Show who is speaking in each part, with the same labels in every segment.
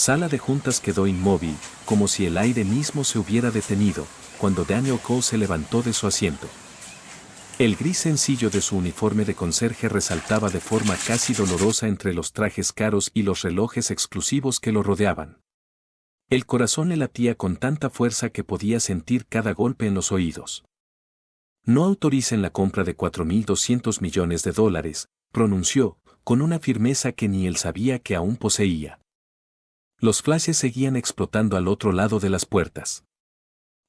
Speaker 1: Sala de juntas quedó inmóvil, como si el aire mismo se hubiera detenido, cuando Daniel Cole se levantó de su asiento. El gris sencillo de su uniforme de conserje resaltaba de forma casi dolorosa entre los trajes caros y los relojes exclusivos que lo rodeaban. El corazón le latía con tanta fuerza que podía sentir cada golpe en los oídos. No autoricen la compra de $4.200 millones, pronunció, con una firmeza que ni él sabía que aún poseía. Los flashes seguían explotando al otro lado de las puertas.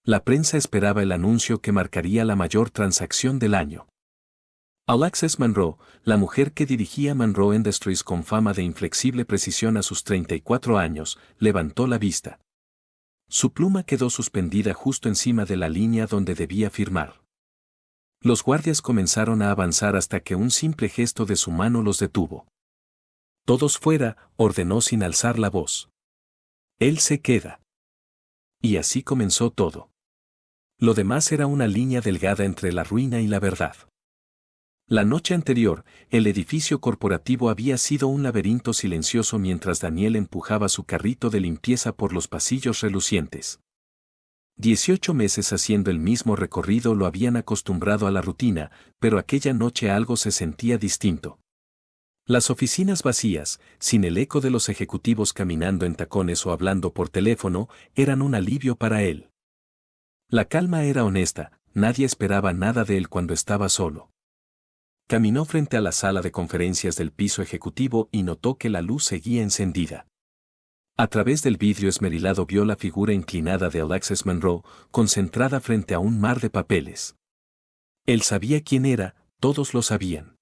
Speaker 1: La prensa esperaba el anuncio que marcaría la mayor transacción del año. Alexis Monroe, la mujer que dirigía Monroe Industries con fama de inflexible precisión a sus 34 años, levantó la vista. Su pluma quedó suspendida justo encima de la línea donde debía firmar. Los guardias comenzaron a avanzar hasta que un simple gesto de su mano los detuvo. Todos fuera, ordenó sin alzar la voz. Él se queda. Y así comenzó todo. Lo demás era una línea delgada entre la ruina y la verdad. La noche anterior, el edificio corporativo había sido un laberinto silencioso mientras Daniel empujaba su carrito de limpieza por los pasillos relucientes. 18 meses haciendo el mismo recorrido lo habían acostumbrado a la rutina, pero aquella noche algo se sentía distinto. Las oficinas vacías, sin el eco de los ejecutivos caminando en tacones o hablando por teléfono, eran un alivio para él. La calma era honesta, nadie esperaba nada de él cuando estaba solo. Caminó frente a la sala de conferencias del piso ejecutivo y notó que la luz seguía encendida. A través del vidrio esmerilado vio la figura inclinada de Alexis Monroe, concentrada frente a un mar de papeles. Él sabía quién era, todos lo sabían.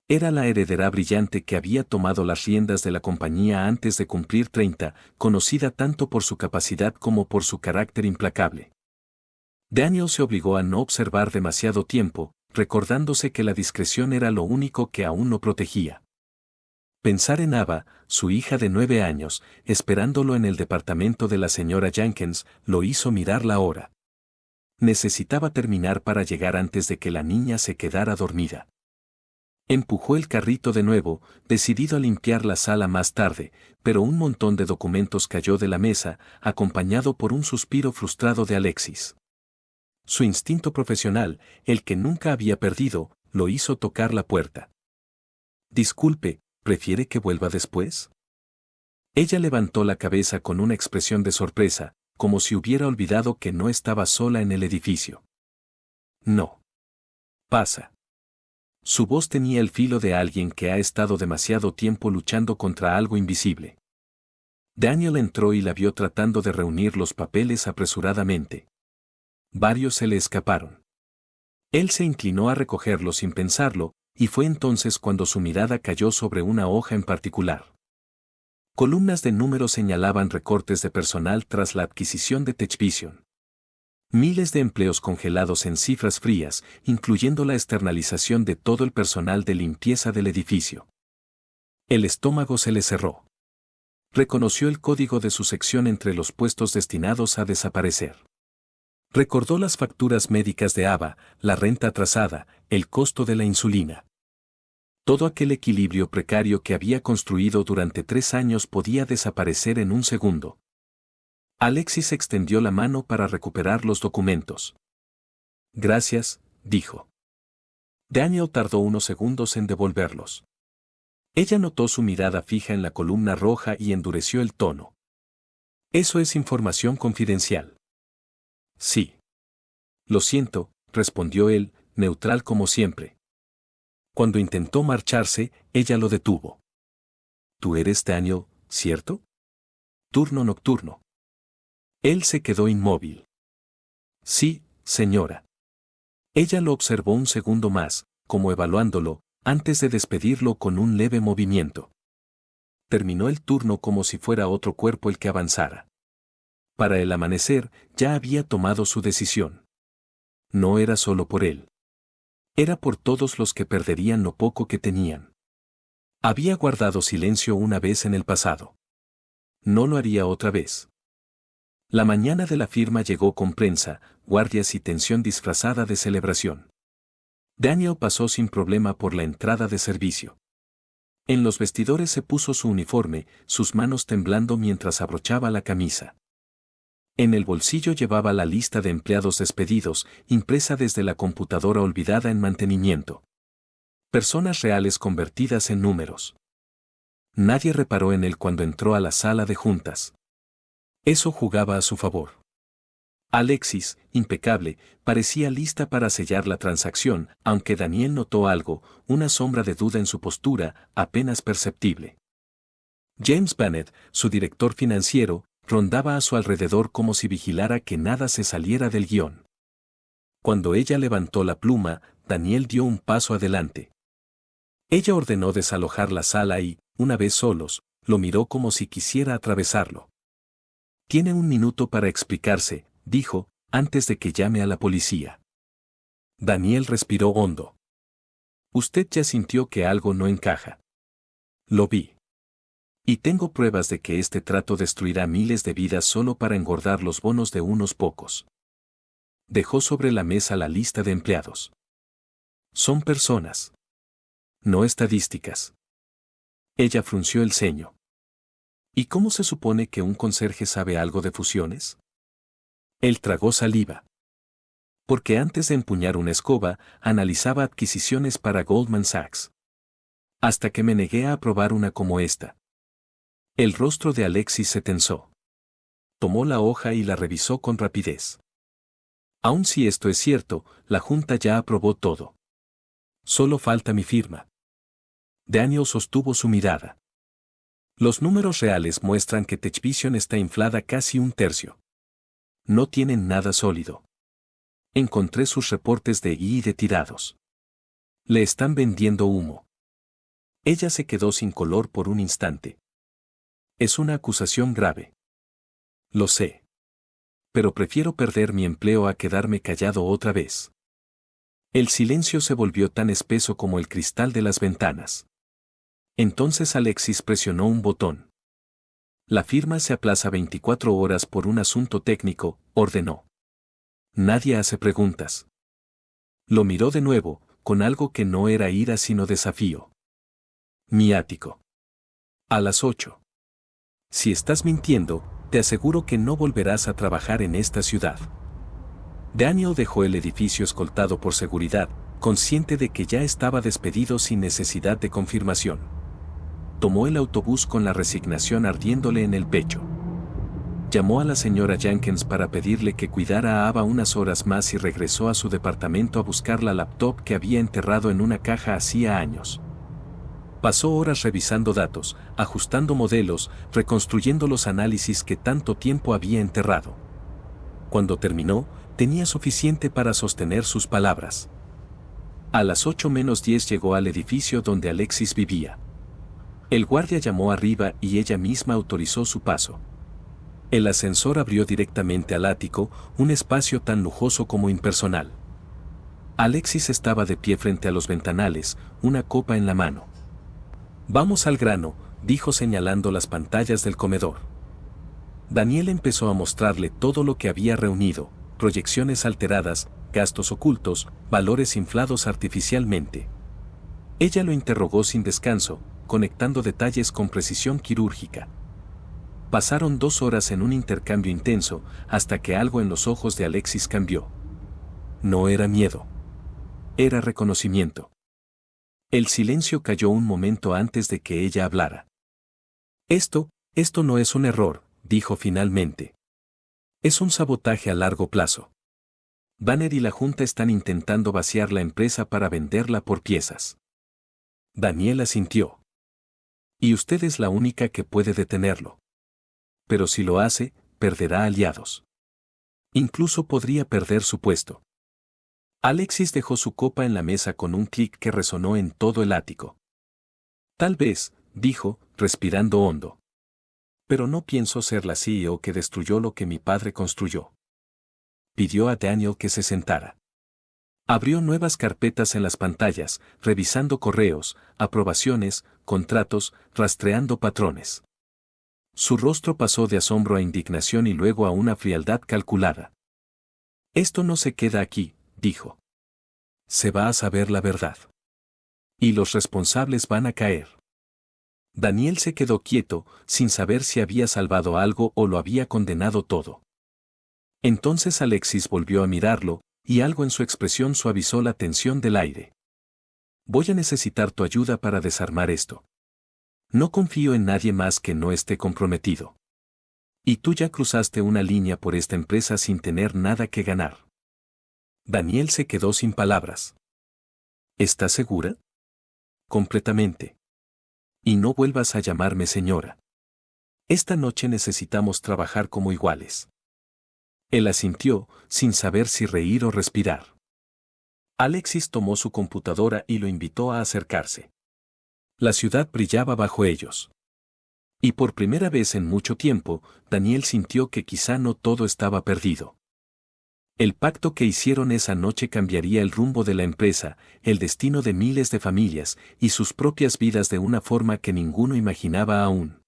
Speaker 1: Era la heredera brillante que había tomado las riendas de la compañía antes de cumplir 30, conocida tanto por su capacidad como por su carácter implacable. Daniel se obligó a no observar demasiado tiempo, recordándose que la discreción era lo único que aún no protegía. Pensar en Ava, su hija de 9 años, esperándolo en el departamento de la señora Jenkins, lo hizo mirar la hora. Necesitaba terminar para llegar antes de que la niña se quedara dormida. Empujó el carrito de nuevo, decidido a limpiar la sala más tarde, pero un montón de documentos cayó de la mesa, acompañado por un suspiro frustrado de Alexis. Su instinto profesional, el que nunca había perdido, lo hizo tocar la puerta. Disculpe, ¿prefiere que vuelva después? Ella levantó la cabeza con una expresión de sorpresa, como si hubiera olvidado que no estaba sola en el edificio. No. Pasa. Su voz tenía el filo de alguien que ha estado demasiado tiempo luchando contra algo invisible. Daniel entró y la vio tratando de reunir los papeles apresuradamente. Varios se le escaparon. Él se inclinó a recogerlos sin pensarlo, y fue entonces cuando su mirada cayó sobre una hoja en particular. Columnas de números señalaban recortes de personal tras la adquisición de TechVision. Miles de empleos congelados en cifras frías, incluyendo la externalización de todo el personal de limpieza del edificio. El estómago se le cerró. Reconoció el código de su sección entre los puestos destinados a desaparecer. Recordó las facturas médicas de Ava, la renta atrasada, el costo de la insulina. Todo aquel equilibrio precario que había construido durante 3 años podía desaparecer en un segundo. Alexis extendió la mano para recuperar los documentos. Gracias, dijo. Daniel tardó unos segundos en devolverlos. Ella notó su mirada fija en la columna roja y endureció el tono. Eso es información confidencial. Sí. Lo siento, respondió él, neutral como siempre. Cuando intentó marcharse, ella lo detuvo. Tú eres Daniel, ¿cierto? Turno nocturno. Él se quedó inmóvil. Sí, señora. Ella lo observó un segundo más, como evaluándolo, antes de despedirlo con un leve movimiento. Terminó el turno como si fuera otro cuerpo el que avanzara. Para el amanecer, ya había tomado su decisión. No era solo por él. Era por todos los que perderían lo poco que tenían. Había guardado silencio una vez en el pasado. No lo haría otra vez. La mañana de la firma llegó con prensa, guardias y tensión disfrazada de celebración. Daniel pasó sin problema por la entrada de servicio. En los vestidores se puso su uniforme, sus manos temblando mientras abrochaba la camisa. En el bolsillo llevaba la lista de empleados despedidos, impresa desde la computadora olvidada en mantenimiento. Personas reales convertidas en números. Nadie reparó en él cuando entró a la sala de juntas. Eso jugaba a su favor. Alexis, impecable, parecía lista para sellar la transacción, aunque Daniel notó algo, una sombra de duda en su postura, apenas perceptible. James Bennett, su director financiero, rondaba a su alrededor como si vigilara que nada se saliera del guión. Cuando ella levantó la pluma, Daniel dio un paso adelante. Ella ordenó desalojar la sala y, una vez solos, lo miró como si quisiera atravesarlo. «Tiene un minuto para explicarse», dijo, «antes de que llame a la policía». Daniel respiró hondo. «Usted ya sintió que algo no encaja». «Lo vi. Y tengo pruebas de que este trato destruirá miles de vidas solo para engordar los bonos de unos pocos». Dejó sobre la mesa la lista de empleados. «Son personas. No estadísticas». Ella frunció el ceño. ¿Y cómo se supone que un conserje sabe algo de fusiones? Él tragó saliva. Porque antes de empuñar una escoba, analizaba adquisiciones para Goldman Sachs. Hasta que me negué a aprobar una como esta. El rostro de Alexis se tensó. Tomó la hoja y la revisó con rapidez. Aun si esto es cierto, la Junta ya aprobó todo. Solo falta mi firma. Daniel sostuvo su mirada. Los números reales muestran que TechVision está inflada casi un tercio. No tienen nada sólido. Encontré sus reportes de I de tirados. Le están vendiendo humo. Ella se quedó sin color por un instante. Es una acusación grave. Lo sé. Pero prefiero perder mi empleo a quedarme callado otra vez. El silencio se volvió tan espeso como el cristal de las ventanas. Entonces Alexis presionó un botón. La firma se aplaza 24 horas por un asunto técnico, ordenó. Nadie hace preguntas. Lo miró de nuevo, con algo que no era ira sino desafío. Mi ático. A las 8. Si estás mintiendo, te aseguro que no volverás a trabajar en esta ciudad. Daniel dejó el edificio escoltado por seguridad, consciente de que ya estaba despedido sin necesidad de confirmación. Tomó el autobús con la resignación ardiéndole en el pecho. Llamó a la señora Jenkins para pedirle que cuidara a Ava unas horas más y regresó a su departamento a buscar la laptop que había enterrado en una caja hacía años. Pasó horas revisando datos, ajustando modelos, reconstruyendo los análisis que tanto tiempo había enterrado. Cuando terminó, tenía suficiente para sostener sus palabras. A las 8:10 llegó al edificio donde Alexis vivía. El guardia llamó arriba y ella misma autorizó su paso. El ascensor abrió directamente al ático, un espacio tan lujoso como impersonal. Alexis estaba de pie frente a los ventanales, una copa en la mano. «Vamos al grano», dijo señalando las pantallas del comedor. Daniel empezó a mostrarle todo lo que había reunido, proyecciones alteradas, gastos ocultos, valores inflados artificialmente. Ella lo interrogó sin descanso, conectando detalles con precisión quirúrgica. Pasaron 2 horas en un intercambio intenso, hasta que algo en los ojos de Alexis cambió. No era miedo. Era reconocimiento. El silencio cayó un momento antes de que ella hablara. Esto no es un error», dijo finalmente. «Es un sabotaje a largo plazo. Banner y la Junta están intentando vaciar la empresa para venderla por piezas». Daniel asintió. «Y usted es la única que puede detenerlo. Pero si lo hace, perderá aliados. Incluso podría perder su puesto». Alexis dejó su copa en la mesa con un clic que resonó en todo el ático. «Tal vez», dijo, respirando hondo. «Pero no pienso ser la CEO que destruyó lo que mi padre construyó». Pidió a Daniel que se sentara. Abrió nuevas carpetas en las pantallas, revisando correos, aprobaciones, contratos, rastreando patrones. Su rostro pasó de asombro a indignación y luego a una frialdad calculada. «Esto no se queda aquí», dijo. «Se va a saber la verdad. Y los responsables van a caer». Daniel se quedó quieto, sin saber si había salvado algo o lo había condenado todo. Entonces Alexis volvió a mirarlo, y algo en su expresión suavizó la tensión del aire. Voy a necesitar tu ayuda para desarmar esto. No confío en nadie más que no esté comprometido. Y tú ya cruzaste una línea por esta empresa sin tener nada que ganar. Daniel se quedó sin palabras. ¿Estás segura? Completamente. Y no vuelvas a llamarme señora. Esta noche necesitamos trabajar como iguales. Él asintió, sin saber si reír o respirar. Alexis tomó su computadora y lo invitó a acercarse. La ciudad brillaba bajo ellos. Y por primera vez en mucho tiempo, Daniel sintió que quizá no todo estaba perdido. El pacto que hicieron esa noche cambiaría el rumbo de la empresa, el destino de miles de familias, y sus propias vidas de una forma que ninguno imaginaba aún.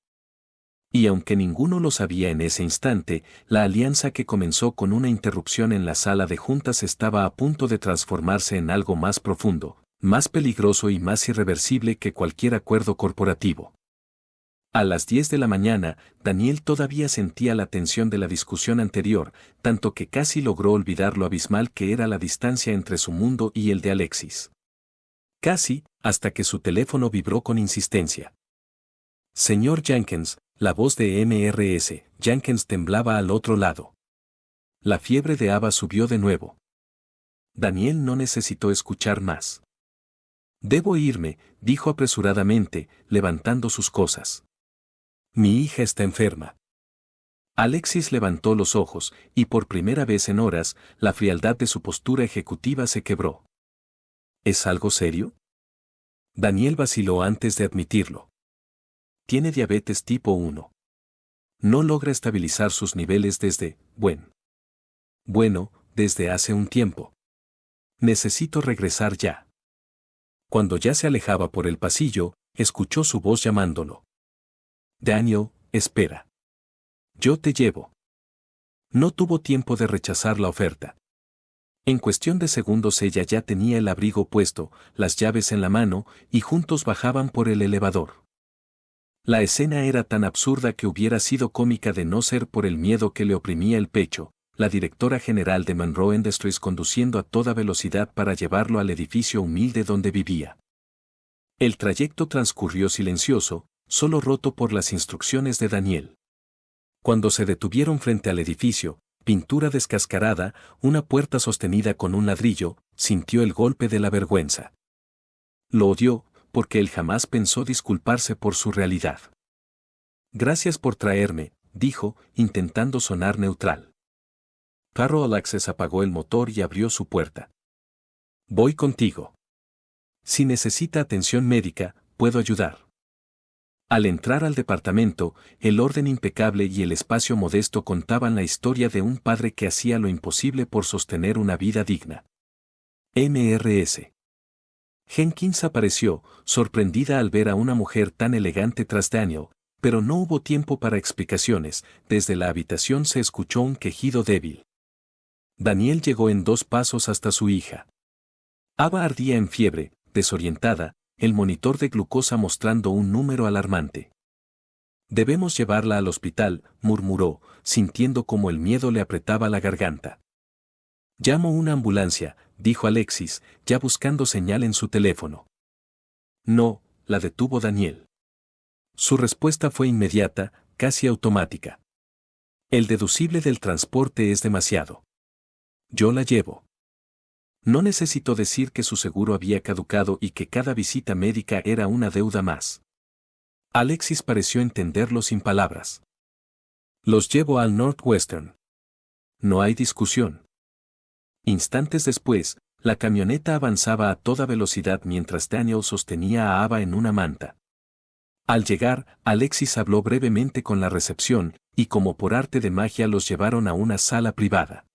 Speaker 1: Y aunque ninguno lo sabía en ese instante, la alianza que comenzó con una interrupción en la sala de juntas estaba a punto de transformarse en algo más profundo, más peligroso y más irreversible que cualquier acuerdo corporativo. A las 10 de la mañana, Daniel todavía sentía la tensión de la discusión anterior, tanto que casi logró olvidar lo abismal que era la distancia entre su mundo y el de Alexis. Casi, hasta que su teléfono vibró con insistencia. Señor Jenkins, la voz de MRS, Jenkins temblaba al otro lado. La fiebre de Ava subió de nuevo. Daniel no necesitó escuchar más. Debo irme, dijo apresuradamente, levantando sus cosas. Mi hija está enferma. Alexis levantó los ojos, y por primera vez en horas, la frialdad de su postura ejecutiva se quebró. ¿Es algo serio? Daniel vaciló antes de admitirlo. Tiene diabetes tipo 1. No logra estabilizar sus niveles desde hace un tiempo. Necesito regresar ya. Cuando ya se alejaba por el pasillo, escuchó su voz llamándolo. Daniel, espera. Yo te llevo. No tuvo tiempo de rechazar la oferta. En cuestión de segundos ella ya tenía el abrigo puesto, las llaves en la mano, y juntos bajaban por el elevador. La escena era tan absurda que hubiera sido cómica de no ser por el miedo que le oprimía el pecho, la directora general de Monroe Industries conduciendo a toda velocidad para llevarlo al edificio humilde donde vivía. El trayecto transcurrió silencioso, solo roto por las instrucciones de Daniel. Cuando se detuvieron frente al edificio, pintura descascarada, una puerta sostenida con un ladrillo, sintió el golpe de la vergüenza. Lo odió, porque él jamás pensó disculparse por su realidad. Gracias por traerme, dijo, intentando sonar neutral. Carol Access apagó el motor y abrió su puerta. Voy contigo. Si necesita atención médica, puedo ayudar. Al entrar al departamento, el orden impecable y el espacio modesto contaban la historia de un padre que hacía lo imposible por sostener una vida digna. MRS. Jenkins apareció, sorprendida al ver a una mujer tan elegante tras Daniel, pero no hubo tiempo para explicaciones, desde la habitación se escuchó un quejido débil. Daniel llegó en 2 pasos hasta su hija. Ava ardía en fiebre, desorientada, el monitor de glucosa mostrando un número alarmante. Debemos llevarla al hospital, murmuró, sintiendo como el miedo le apretaba la garganta. Llamo una ambulancia, dijo Alexis, ya buscando señal en su teléfono. No, la detuvo Daniel. Su respuesta fue inmediata, casi automática. El deducible del transporte es demasiado. Yo la llevo. No necesitó decir que su seguro había caducado y que cada visita médica era una deuda más. Alexis pareció entenderlo sin palabras. Los llevo al Northwestern. No hay discusión. Instantes después, la camioneta avanzaba a toda velocidad mientras Daniel sostenía a Ava en una manta. Al llegar, Alexis habló brevemente con la recepción, y como por arte de magia los llevaron a una sala privada.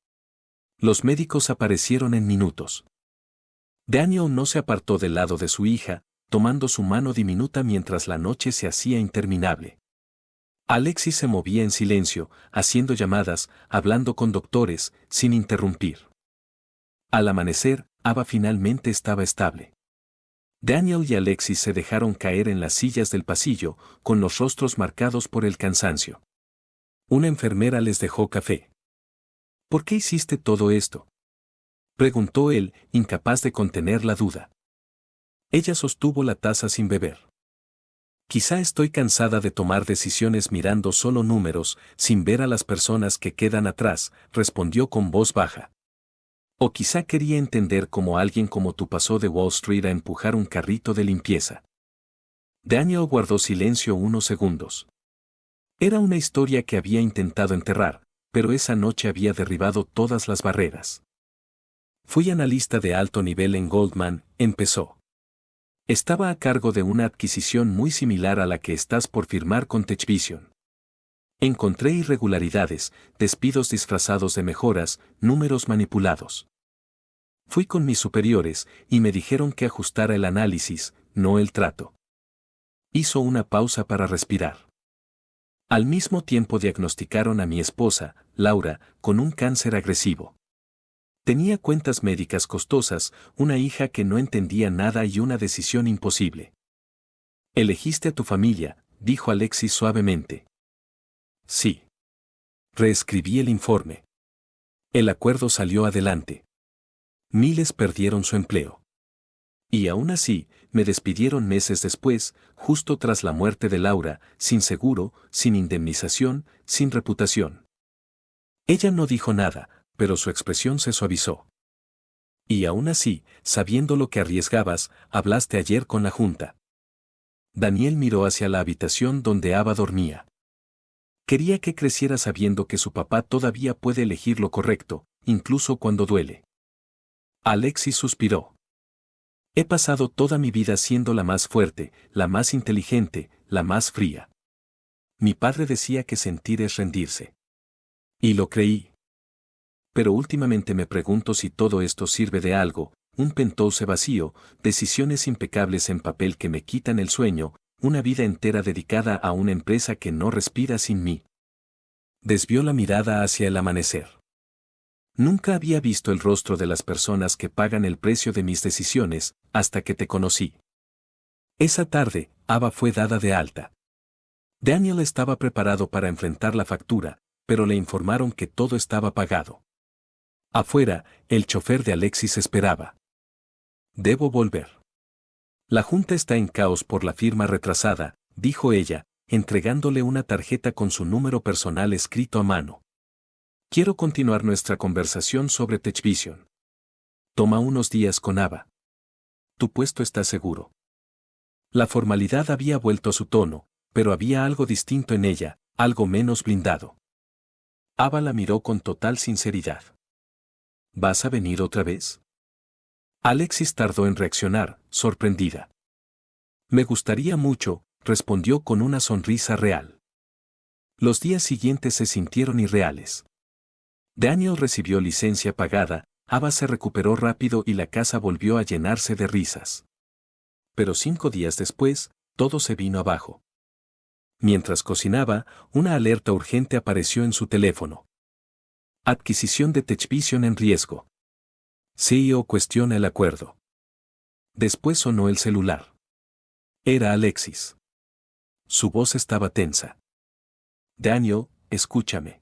Speaker 1: Los médicos aparecieron en minutos. Daniel no se apartó del lado de su hija, tomando su mano diminuta mientras la noche se hacía interminable. Alexis se movía en silencio, haciendo llamadas, hablando con doctores, sin interrumpir. Al amanecer, Ava finalmente estaba estable. Daniel y Alexis se dejaron caer en las sillas del pasillo, con los rostros marcados por el cansancio. Una enfermera les dejó café. ¿Por qué hiciste todo esto?, preguntó él, incapaz de contener la duda. Ella sostuvo la taza sin beber. Quizá estoy cansada de tomar decisiones mirando solo números, sin ver a las personas que quedan atrás, respondió con voz baja. O quizá quería entender cómo alguien como tú pasó de Wall Street a empujar un carrito de limpieza. Daniel guardó silencio unos segundos. Era una historia que había intentado enterrar, pero esa noche había derribado todas las barreras. Fui analista de alto nivel en Goldman, empezó. Estaba a cargo de una adquisición muy similar a la que estás por firmar con TechVision. Encontré irregularidades, despidos disfrazados de mejoras, números manipulados. Fui con mis superiores y me dijeron que ajustara el análisis, no el trato. Hizo una pausa para respirar. Al mismo tiempo diagnosticaron a mi esposa, Laura, con un cáncer agresivo. Tenía cuentas médicas costosas, una hija que no entendía nada y una decisión imposible. Elegiste a tu familia, dijo Alexis suavemente. Sí. Reescribí el informe. El acuerdo salió adelante. Miles perdieron su empleo. Y aún así, me despidieron meses después, justo tras la muerte de Laura, sin seguro, sin indemnización, sin reputación. Ella no dijo nada, pero su expresión se suavizó. Y aún así, sabiendo lo que arriesgabas, hablaste ayer con la junta. Daniel miró hacia la habitación donde Ava dormía. Quería que creciera sabiendo que su papá todavía puede elegir lo correcto, incluso cuando duele. Alexis suspiró. He pasado toda mi vida siendo la más fuerte, la más inteligente, la más fría. Mi padre decía que sentir es rendirse. Y lo creí. Pero últimamente me pregunto si todo esto sirve de algo, un penthouse vacío, decisiones impecables en papel que me quitan el sueño, una vida entera dedicada a una empresa que no respira sin mí. Desvió la mirada hacia el amanecer. Nunca había visto el rostro de las personas que pagan el precio de mis decisiones, hasta que te conocí. Esa tarde, Ava fue dada de alta. Daniel estaba preparado para enfrentar la factura, pero le informaron que todo estaba pagado. Afuera, el chofer de Alexis esperaba. Debo volver. La junta está en caos por la firma retrasada, dijo ella, entregándole una tarjeta con su número personal escrito a mano. Quiero continuar nuestra conversación sobre TechVision. Toma unos días con Ava. Tu puesto está seguro. La formalidad había vuelto a su tono, pero había algo distinto en ella, algo menos blindado. Ava la miró con total sinceridad. ¿Vas a venir otra vez? Alexis tardó en reaccionar, sorprendida. Me gustaría mucho, respondió con una sonrisa real. Los días siguientes se sintieron irreales. Daniel recibió licencia pagada, Ava se recuperó rápido y la casa volvió a llenarse de risas. Pero 5 días después, todo se vino abajo. Mientras cocinaba, una alerta urgente apareció en su teléfono. Adquisición de TechVision en riesgo. CEO cuestiona el acuerdo. Después sonó el celular. Era Alexis. Su voz estaba tensa. Daniel, escúchame.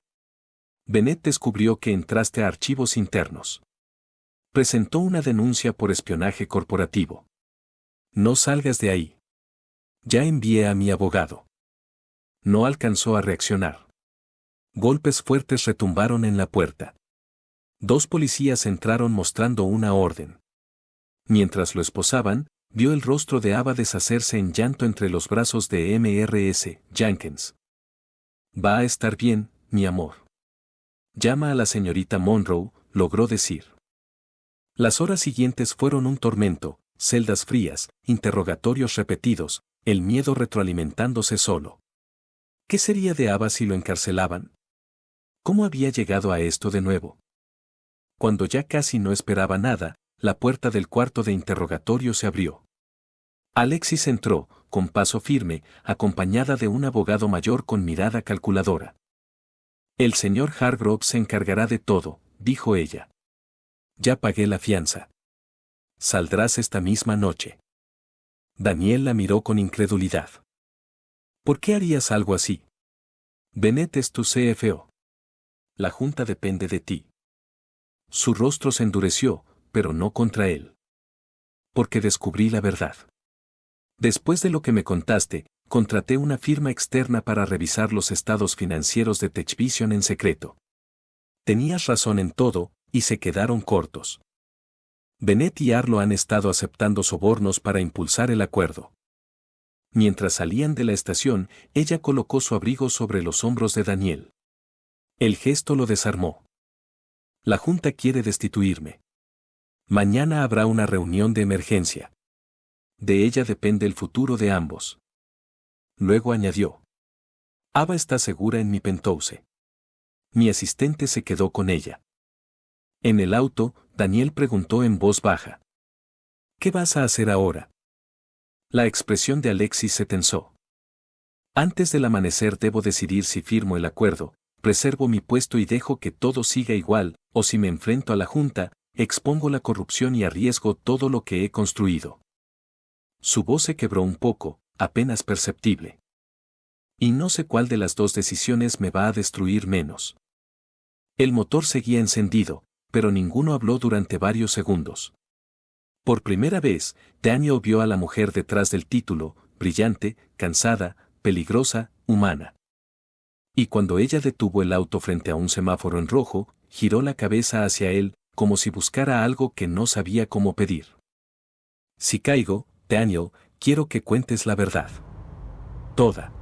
Speaker 1: Bennett descubrió que entraste a archivos internos. Presentó una denuncia por espionaje corporativo. No salgas de ahí. Ya envié a mi abogado. No alcanzó a reaccionar. Golpes fuertes retumbaron en la puerta. 2 policías entraron mostrando una orden. Mientras lo esposaban, vio el rostro de Ava deshacerse en llanto entre los brazos de Mrs. Jenkins. Va a estar bien, mi amor. Llama a la señorita Monroe, logró decir. Las horas siguientes fueron un tormento, celdas frías, interrogatorios repetidos, el miedo retroalimentándose solo. ¿Qué sería de Ava si lo encarcelaban? ¿Cómo había llegado a esto de nuevo? Cuando ya casi no esperaba nada, la puerta del cuarto de interrogatorio se abrió. Alexis entró, con paso firme, acompañada de un abogado mayor con mirada calculadora. El señor Hargrove se encargará de todo, dijo ella. Ya pagué la fianza. Saldrás esta misma noche. Daniel la miró con incredulidad. ¿Por qué harías algo así? Bennett es tu CFO. La junta depende de ti. Su rostro se endureció, pero no contra él. Porque descubrí la verdad. Después de lo que me contaste, contraté una firma externa para revisar los estados financieros de TechVision en secreto. Tenías razón en todo, y se quedaron cortos. Bennett y Arlo han estado aceptando sobornos para impulsar el acuerdo. Mientras salían de la estación, ella colocó su abrigo sobre los hombros de Daniel. El gesto lo desarmó. La junta quiere destituirme. Mañana habrá una reunión de emergencia. De ella depende el futuro de ambos. Luego añadió. Ava está segura en mi penthouse. Mi asistente se quedó con ella. En el auto, Daniel preguntó en voz baja. ¿Qué vas a hacer ahora? La expresión de Alexis se tensó. Antes del amanecer debo decidir si firmo el acuerdo, preservo mi puesto y dejo que todo siga igual, o si me enfrento a la junta, expongo la corrupción y arriesgo todo lo que he construido. Su voz se quebró un poco, apenas perceptible. Y no sé cuál de las dos decisiones me va a destruir menos. El motor seguía encendido, pero ninguno habló durante varios segundos. Por primera vez, Daniel vio a la mujer detrás del título, brillante, cansada, peligrosa, humana. Y cuando ella detuvo el auto frente a un semáforo en rojo, giró la cabeza hacia él, como si buscara algo que no sabía cómo pedir. Si caigo, Daniel, quiero que cuentes la verdad. Toda.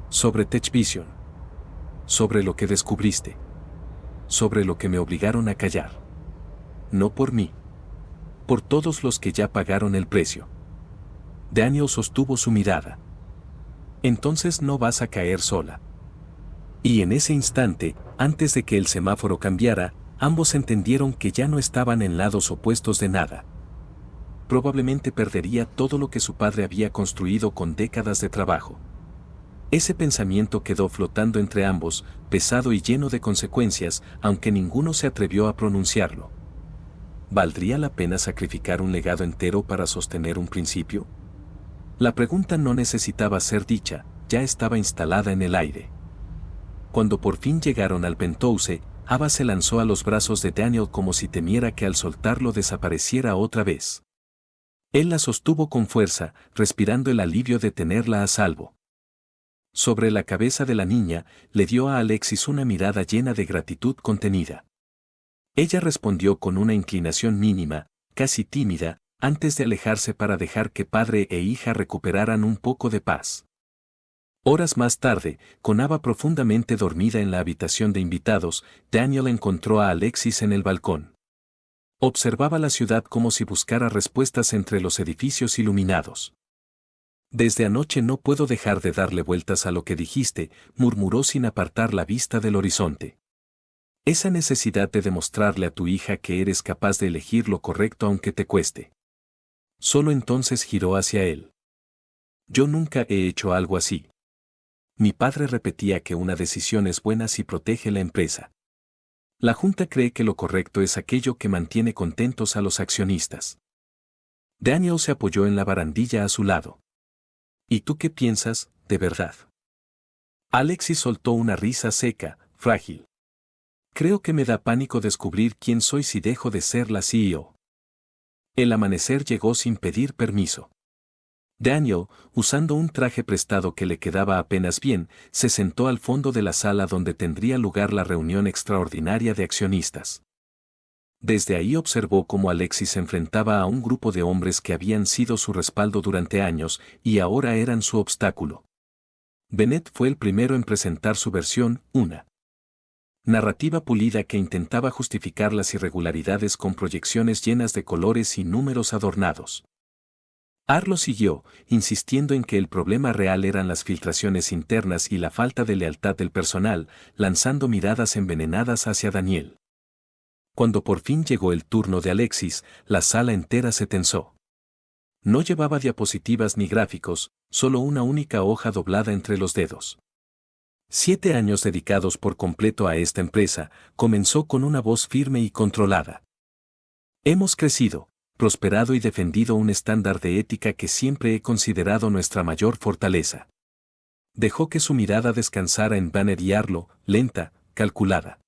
Speaker 1: Sobre TechVision. Sobre lo que descubriste. Sobre lo que me obligaron a callar. No por mí. Por todos los que ya pagaron el precio. Daniel sostuvo su mirada. Entonces no vas a caer sola. Y en ese instante, antes de que el semáforo cambiara, ambos entendieron que ya no estaban en lados opuestos de nada. Probablemente perdería todo lo que su padre había construido con décadas de trabajo. Ese pensamiento quedó flotando entre ambos, pesado y lleno de consecuencias, aunque ninguno se atrevió a pronunciarlo. ¿Valdría la pena sacrificar un legado entero para sostener un principio? La pregunta no necesitaba ser dicha, ya estaba instalada en el aire. Cuando por fin llegaron al penthouse, Ava se lanzó a los brazos de Daniel como si temiera que al soltarlo desapareciera otra vez. Él la sostuvo con fuerza, respirando el alivio de tenerla a salvo. Sobre la cabeza de la niña, le dio a Alexis una mirada llena de gratitud contenida. Ella respondió con una inclinación mínima, casi tímida, antes de alejarse para dejar que padre e hija recuperaran un poco de paz. Horas más tarde, con Ava profundamente dormida en la habitación de invitados, Daniel encontró a Alexis en el balcón. Observaba la ciudad como si buscara respuestas entre los edificios iluminados. Desde anoche no puedo dejar de darle vueltas a lo que dijiste, murmuró sin apartar la vista del horizonte. Esa necesidad de demostrarle a tu hija que eres capaz de elegir lo correcto aunque te cueste. Solo entonces giró hacia él. Yo nunca he hecho algo así. Mi padre repetía que una decisión es buena si protege la empresa. La junta cree que lo correcto es aquello que mantiene contentos a los accionistas. Daniel se apoyó en la barandilla a su lado. ¿Y tú qué piensas, de verdad? Alexis soltó una risa seca, frágil. Creo que me da pánico descubrir quién soy si dejo de ser la CEO. El amanecer llegó sin pedir permiso. Daniel, usando un traje prestado que le quedaba apenas bien, se sentó al fondo de la sala donde tendría lugar la reunión extraordinaria de accionistas. Desde ahí observó cómo Alexis se enfrentaba a un grupo de hombres que habían sido su respaldo durante años y ahora eran su obstáculo. Bennett fue el primero en presentar su versión, una narrativa pulida que intentaba justificar las irregularidades con proyecciones llenas de colores y números adornados. Arlo siguió, insistiendo en que el problema real eran las filtraciones internas y la falta de lealtad del personal, lanzando miradas envenenadas hacia Daniel. Cuando por fin llegó el turno de Alexis, la sala entera se tensó. No llevaba diapositivas ni gráficos, solo una única hoja doblada entre los dedos. 7 años dedicados por completo a esta empresa, comenzó con una voz firme y controlada. Hemos crecido, prosperado y defendido un estándar de ética que siempre he considerado nuestra mayor fortaleza. Dejó que su mirada descansara en Banner y Arlo, lenta, calculada.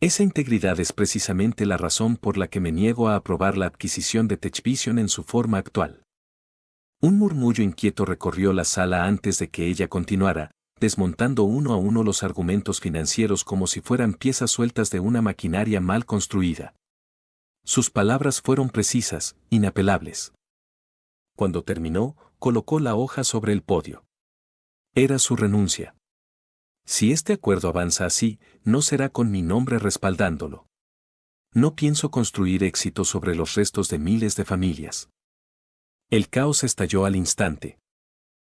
Speaker 1: Esa integridad es precisamente la razón por la que me niego a aprobar la adquisición de TechVision en su forma actual. Un murmullo inquieto recorrió la sala antes de que ella continuara, desmontando uno a uno los argumentos financieros como si fueran piezas sueltas de una maquinaria mal construida. Sus palabras fueron precisas, inapelables. Cuando terminó, colocó la hoja sobre el podio. Era su renuncia. Si este acuerdo avanza así, no será con mi nombre respaldándolo. No pienso construir éxito sobre los restos de miles de familias. El caos estalló al instante.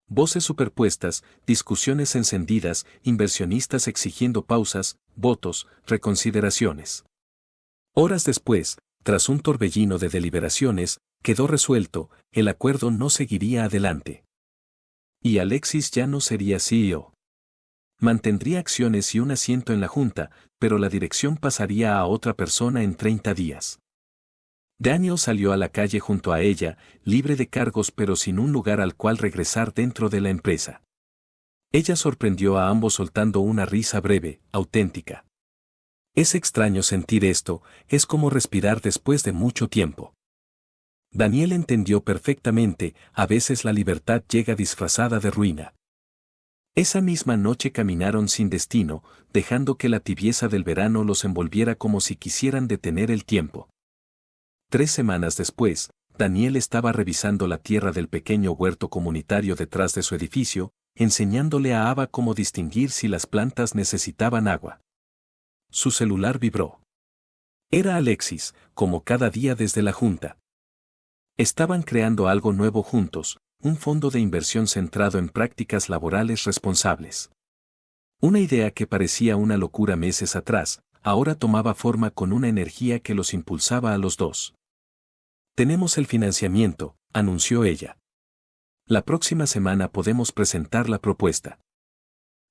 Speaker 1: Voces superpuestas, discusiones encendidas, inversionistas exigiendo pausas, votos, reconsideraciones. Horas después, tras un torbellino de deliberaciones, quedó resuelto, el acuerdo no seguiría adelante. Y Alexis ya no sería CEO. Mantendría acciones y un asiento en la junta, pero la dirección pasaría a otra persona en 30 días. Daniel salió a la calle junto a ella, libre de cargos pero sin un lugar al cual regresar dentro de la empresa. Ella sorprendió a ambos soltando una risa breve, auténtica. Es extraño sentir esto, es como respirar después de mucho tiempo. Daniel entendió perfectamente, a veces la libertad llega disfrazada de ruina. Esa misma noche caminaron sin destino, dejando que la tibieza del verano los envolviera como si quisieran detener el tiempo. 3 semanas después, Daniel estaba revisando la tierra del pequeño huerto comunitario detrás de su edificio, enseñándole a Ava cómo distinguir si las plantas necesitaban agua. Su celular vibró. Era Alexis, como cada día desde la junta. Estaban creando algo nuevo juntos, un fondo de inversión centrado en prácticas laborales responsables. Una idea que parecía una locura meses atrás, ahora tomaba forma con una energía que los impulsaba a los dos. Tenemos el financiamiento, anunció ella. La próxima semana podemos presentar la propuesta.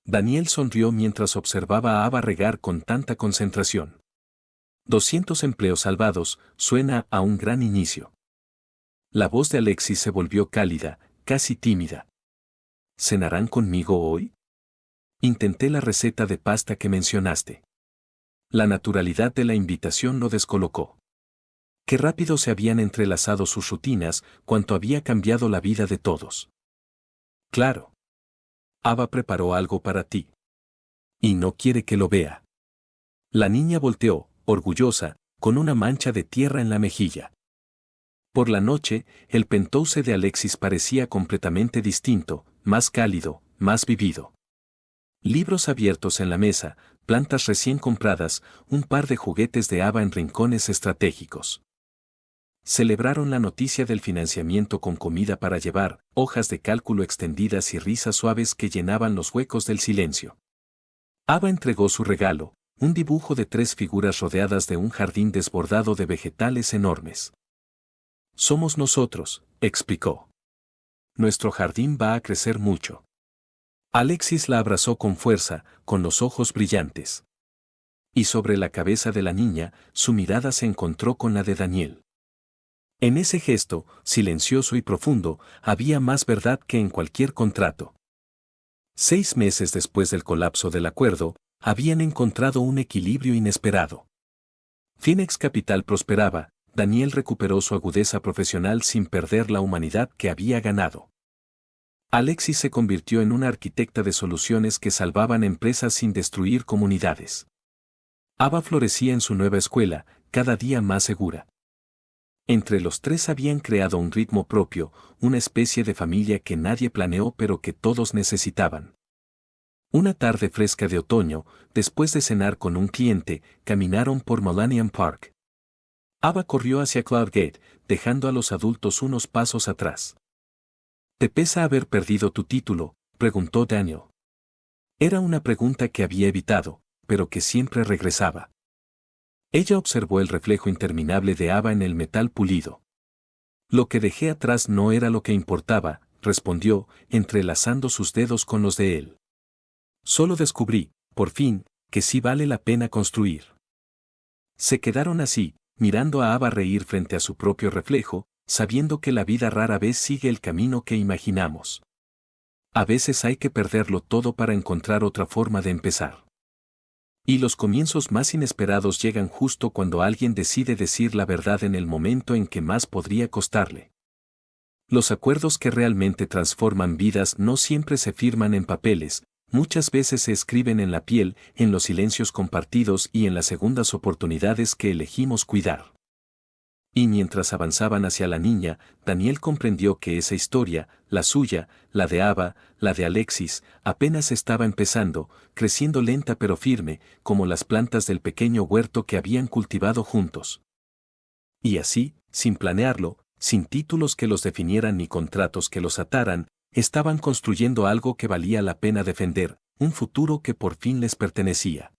Speaker 1: Daniel sonrió mientras observaba a Ava regar con tanta concentración. 200 empleos salvados, suena a un gran inicio. La voz de Alexis se volvió cálida, casi tímida. ¿Cenarán conmigo hoy? Intenté la receta de pasta que mencionaste. La naturalidad de la invitación lo descolocó. Qué rápido se habían entrelazado sus rutinas, cuánto había cambiado la vida de todos. Claro. Ava preparó algo para ti. Y no quiere que lo vea. La niña volteó, orgullosa, con una mancha de tierra en la mejilla. Por la noche, el penthouse de Alexis parecía completamente distinto, más cálido, más vivido. Libros abiertos en la mesa, plantas recién compradas, un par de juguetes de Ava en rincones estratégicos. Celebraron la noticia del financiamiento con comida para llevar, hojas de cálculo extendidas y risas suaves que llenaban los huecos del silencio. Ava entregó su regalo, un dibujo de 3 figuras rodeadas de un jardín desbordado de vegetales enormes. Somos nosotros, explicó. Nuestro jardín va a crecer mucho. Alexis la abrazó con fuerza, con los ojos brillantes. Y sobre la cabeza de la niña, su mirada se encontró con la de Daniel. En ese gesto, silencioso y profundo, había más verdad que en cualquier contrato. 6 meses después del colapso del acuerdo, habían encontrado un equilibrio inesperado. Phoenix Capital prosperaba, Daniel recuperó su agudeza profesional sin perder la humanidad que había ganado. Alexis se convirtió en una arquitecta de soluciones que salvaban empresas sin destruir comunidades. Ava florecía en su nueva escuela, cada día más segura. Entre los 3 habían creado un ritmo propio, una especie de familia que nadie planeó pero que todos necesitaban. Una tarde fresca de otoño, después de cenar con un cliente, caminaron por Millennium Park. Ava corrió hacia Cloudgate, dejando a los adultos unos pasos atrás. ¿Te pesa haber perdido tu título?, preguntó Daniel. Era una pregunta que había evitado, pero que siempre regresaba. Ella observó el reflejo interminable de Ava en el metal pulido. Lo que dejé atrás no era lo que importaba, respondió, entrelazando sus dedos con los de él. Solo descubrí, por fin, que sí vale la pena construir. Se quedaron así, mirando a Ava reír frente a su propio reflejo, sabiendo que la vida rara vez sigue el camino que imaginamos. A veces hay que perderlo todo para encontrar otra forma de empezar. Y los comienzos más inesperados llegan justo cuando alguien decide decir la verdad en el momento en que más podría costarle. Los acuerdos que realmente transforman vidas no siempre se firman en papeles, muchas veces se escriben en la piel, en los silencios compartidos y en las segundas oportunidades que elegimos cuidar. Y mientras avanzaban hacia la niña, Daniel comprendió que esa historia, la suya, la de Ava, la de Alexis, apenas estaba empezando, creciendo lenta pero firme, como las plantas del pequeño huerto que habían cultivado juntos. Y así, sin planearlo, sin títulos que los definieran ni contratos que los ataran, estaban construyendo algo que valía la pena defender, un futuro que por fin les pertenecía.